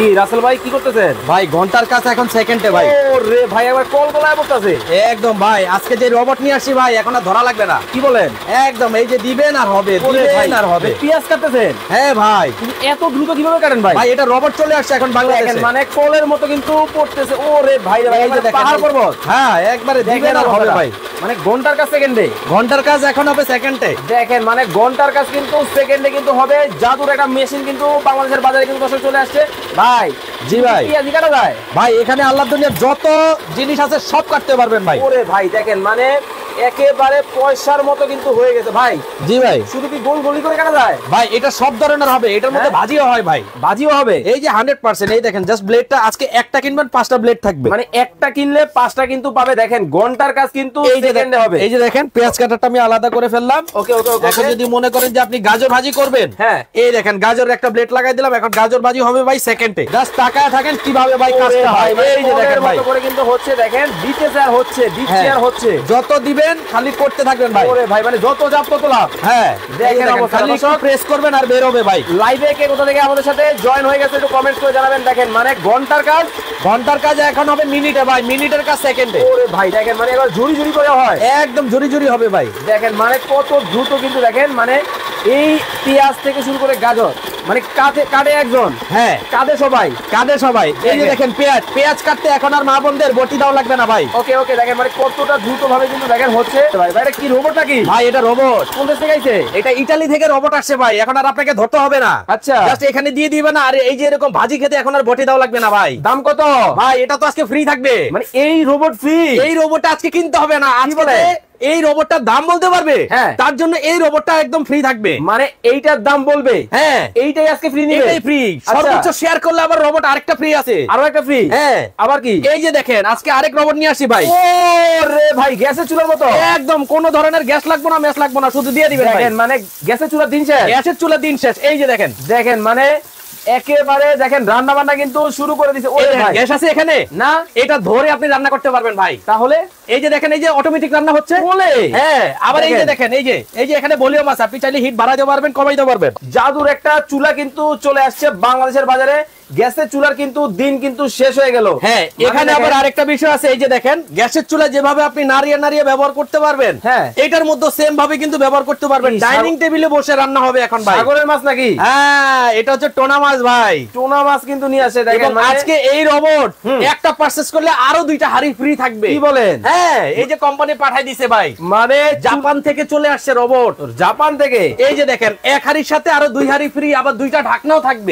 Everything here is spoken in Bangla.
কি রাসেল ভাই কি করতেছেন? ভাই ঘন্টার কাছে এখন সেকেন্ডে ভাই। ওরে ভাই একবার কল গলায় পড়তাছে। একদম ভাই আজকে যে রোবট নিয়ে আসি ভাই এখন আর ধরা লাগবে না। কি বলেন? একদম এই যে দিবেন আর হবে, দিবেন আর হবে। পেঁয়াজ কাটতেছেন? হ্যাঁ ভাই। কিন্তু এত দ্রুত কিভাবে কাটেন ভাই? ভাই এটা রোবট চলে আসছে এখন বাংলাদেশে। মানে কলের মতো কিন্তু পড়তেছে। ওরে ভাই রে ভাই এই যে দেখেন পাহাড় পর্বত। হ্যাঁ একবারে দিবেন আর হবে ভাই। মানে ঘন্টার কাজ সেকেন্ডে। ঘন্টার কাজ এখন হবে সেকেন্ডে। দেখেন মানে ঘন্টার কাজ কিন্তু সেকেন্ডে কিন্তু হবে। জাদুর একটা মেশিন কিন্তু বাংলাদেশের বাজারে কিন্তু দর্শক চলে আসছে ভাই। জি ভাই। পেঁয়াজ কাটা যায় ভাই এখানে আল্লাহর দুনিয়ার যত জিনিস আছে সব কাটতে পারবেন ভাই। ওরে ভাই দেখেন মানে একেবারে পয়সার মতো কিন্তু হয়ে গেছে ভাই। জি ভাই। শুধু কি গোল গলি করে কাটা যায়? ভাই এটা সব ধরনের হবে, এটার মধ্যে ভাজিও হয় ভাই। ভাজিও হবে এই যে 100%। এই দেখেন জাস্ট ব্লেডটা আজকে একটা কিনবেন 5টা ব্লেড থাকবে। মানে একটা কিনলে 5টা কিন্তু পাবে। দেখেন ঘন্টার কাজ কিন্তু সেকেন্ডে হবে। এই যে দেখেন পেঁয়াজ কাটাটা আমি আলাদা করে ফেললাম। ওকে ওকে ওকে। এখন যদি মনে করেন যে আপনি গাজর ভাজি করবেন, হ্যাঁ এই দেখেন গাজরের একটা ব্লেড লাগাই দিলাম। এখন গাজর ভাজি হবে ভাই সেকেন্ডে। জাস্ট তাকায় থাকেন কিভাবে ভাই কাজটা হয়। এই যে দেখেন ভাই করে কিন্তু হচ্ছে। দেখেন দিতেছে আর হচ্ছে, দিচ্ছে আর হচ্ছে। যত দিবেন খালি করতে থাকবেন ভাই। ওরে ভাই মানে যত চাপ তত লাভ। হ্যাঁ দেখেন খালি প্রেস করবেন আর বের হবে ভাই। লাইভে কে কোথা থেকে আমাদের সাথে জয়েন হয়ে গেছে একটু কমেন্ট করে জানাবেন। দেখেন মানে ঘন্টার কাজ এখন হবে মিনিটে ভাই, মিনিটের কাজ সেকেন্ডে। ওরে ভাই দেখেন মানে এবার ঝুরি ঝুরি করে হয়। একদম ঝুরি ঝুরি হবে ভাই। দেখেন মানে কত দ্রুত কিন্তু দেখেন মানে এই পেঁয়াজ থেকে শুরু করে গাজর মানে কাটে একজন। হ্যাঁ কাটে সবাই, কাটে সবাই। এই যে দেখেন পেঁয়াজ কাটতে এখন আর মা বোনদের বটি দাও লাগবে না ভাই। ওকে ওকে। দেখেন মানে কতটা দ্রুত ভাবে কিন্তু দেখেন হচ্ছে ভাই। ভাই এটা কি রোবট নাকি? ভাই এটা রোবট। কোন দেশ থেকে আইছে? এটা ইতালি থেকে রোবট আসছে ভাই। এখন আর আপনাকে ধরতে হবে না। আচ্ছা জাস্ট এখানে দিয়ে দিবেন আর এই যে এরকম ভাজি খেতে এখন আর বটি দাও লাগবে না ভাই। দাম কত ভাই? এটা তো আজকে ফ্রি থাকবে। মানে এই রোবট ফ্রি? এই রোবটটা আজকে কিনতে হবে না। আজকে এই রোবটটার দাম বলতে পারবে, হ্যাঁ তার জন্য এই রোবটটা একদম ফ্রি থাকবে। মানে এইটার দাম বলবে, হ্যাঁ এইটাই আজকে ফ্রি নিবে। এটাই ফ্রি। সর্বোচ্চ শেয়ার করলে আবার রোবট আরেকটা ফ্রি আছে। আরো একটা ফ্রি? হ্যাঁ। আবার কি? এই যে দেখেন আজকে আরেক রোবট নিয়ে আসি ভাই। ওরে ভাই গ্যাসের চুলার মতো একদম কোন ধরনের গ্যাস লাগবে না, ম্যাচ লাগবে না, শুধু দিয়ে দিবেন। দেখেন মানে গ্যাসের চুলার দিন শেষ। গ্যাসের চুলার দিন শেষ। এই যে দেখেন মানে একেবারে দেখেন রান্না বান্না কিন্তু শুরু করে দিয়েছে। ওরে ভাই গ্যাস আছে এখানে না? এটা ধরে আপনি রান্না করতে পারবেন ভাই। তাহলে এই যে দেখেন এই যে অটোমেটিক রান্না হচ্ছে বলে। হ্যাঁ আবার এই যে দেখেন এই যে এখানে ভলিউম আছে, আপনি চাইলে হিট বাড়াইতে পারবেন কমাইতে পারবেন। জাদুর একটা চুলা কিন্তু চলে আসছে বাংলাদেশের বাজারে। গ্যাসের চুলার কিন্তু দিন কিন্তু শেষ হয়ে গেল। হ্যাঁ এখানে আবার আরেকটা বিষয় আছে। এই যে দেখেন গ্যাসের চুলা যেভাবে আপনি নাড়িয়ে নাড়িয়ে ব্যবহার করতে পারবেন, হ্যাঁ এটার মধ্যে সেম ভাবে কিন্তু ব্যবহার করতে পারবেন। ডাইনিং টেবিলে বসে রান্না হবে এখন ভাই। সাগরের মাছ নাকি? হ্যাঁ এটা হচ্ছে টোনা মাছ ভাই। টোনা মাছ কিন্তু নিয়ে আসে। দেখেন আজকে এই রোবট একটা পারচেজ করলে আরো 2টা হাড়ি ফ্রি থাকবে। কি বলেন? হ্যাঁ এই যে কোম্পানি পাঠাই দিছে ভাই। মানে জাপান থেকে চলে আসছে রোবট। জাপান থেকে। এই যে দেখেন এক হাড়ির সাথে আরো 2 হাড়ি ফ্রি, আবার 2টা ঢাকনাও থাকবে।